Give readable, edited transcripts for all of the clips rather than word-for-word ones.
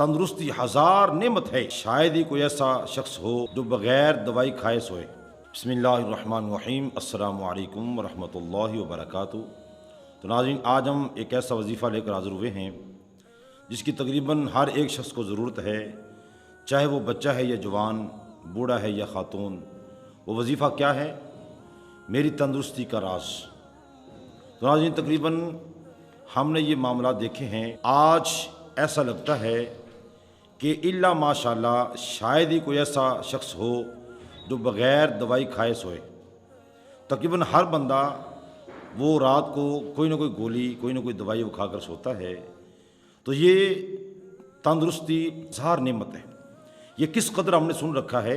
तंदुरुस्ती हज़ार नेमत है, शायद ही कोई ऐसा शख्स हो जो बग़ैर दवाई खाए सोए। बिस्मिल्लाहिर्रहमानिर्रहीम, अस्सलामु अलैकुम वरहमतुल्लाहि वबरकातुहू। तो नाज़रीन, आज हम एक ऐसा वजीफ़ा लेकर हाज़िर हुए हैं जिसकी तकरीबन हर एक शख्स को ज़रूरत है, चाहे वो बच्चा है या जवान, बूढ़ा है या ख़ातून। वो वजीफ़ा क्या है? मेरी तंदुरुस्ती का राज। तो नाज़रीन, तकरीबन हमने ये मामला देखे हैं। आज ऐसा लगता है कि इल्ला माशाअल्लाह शायद ही कोई ऐसा शख्स हो जो बग़ैर दवाई खाए सोए। तकरीबन हर बंदा वो रात को कोई ना कोई गोली, कोई ना कोई दवाई वो खाकर सोता है। तो ये तंदुरुस्ती ज़ाहिर नेमत है। ये किस कदर हमने सुन रखा है।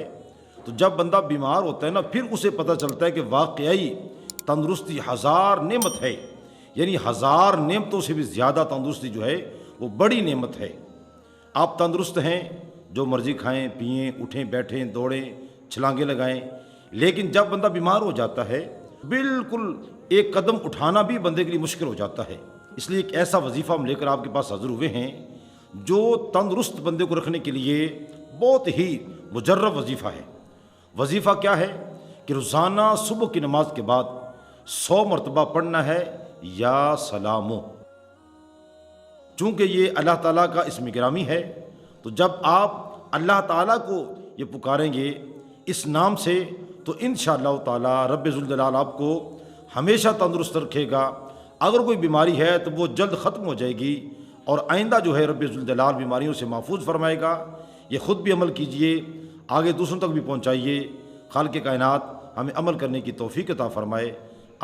तो जब बंदा बीमार होता है ना, फिर उसे पता चलता है कि वाकई तंदुरुस्ती हज़ार नेमत है, यानी हज़ार नेमतों से भी ज़्यादा तंदुरुस्ती जो है वो बड़ी नेमत है। आप तंदुरुस्त हैं, जो मर्ज़ी खाएं पिएं, उठें बैठें, दौड़ें, छलांगे लगाएं, लेकिन जब बंदा बीमार हो जाता है बिल्कुल एक कदम उठाना भी बंदे के लिए मुश्किल हो जाता है। इसलिए एक ऐसा वजीफ़ा हम लेकर आपके पास हाज़िर हुए हैं जो तंदुरुस्त बंदे को रखने के लिए बहुत ही मुजर्रब वजीफ़ा है। वजीफ़ा क्या है कि रोज़ाना सुबह की नमाज के बाद 100 मरतबा पढ़ना है या सलामो। चूँकि ये अल्लाह ताला का इस्म गिरामी है, तो जब आप अल्लाह ताला को ये पुकारेंगे इस नाम से, तो इंशाअल्लाह ताला रब्बे ज़ुल जलाल आपको हमेशा तंदुरुस्त रखेगा। अगर कोई बीमारी है तो वो जल्द ख़त्म हो जाएगी और आइंदा जो है रब्बे ज़ुल जलाल बीमारियों से महफूज फरमाएगा। ये ख़ुद भी अमल कीजिए, आगे दूसरों तक भी पहुँचाइए। खालिक़ कायनात हमें अमल करने की तौफ़ीक़ अता फरमाए।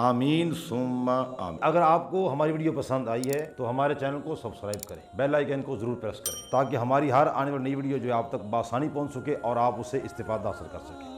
आमीन सुम्मा आमीन। अगर आपको हमारी वीडियो पसंद आई है तो हमारे चैनल को सब्सक्राइब करें, बेल आइकन को ज़रूर प्रेस करें, ताकि हमारी हर आने वाली नई वीडियो जो है आप तक बआसानी पहुँच सके और आप उससे इस्तिफ़ादा हासिल कर सकें।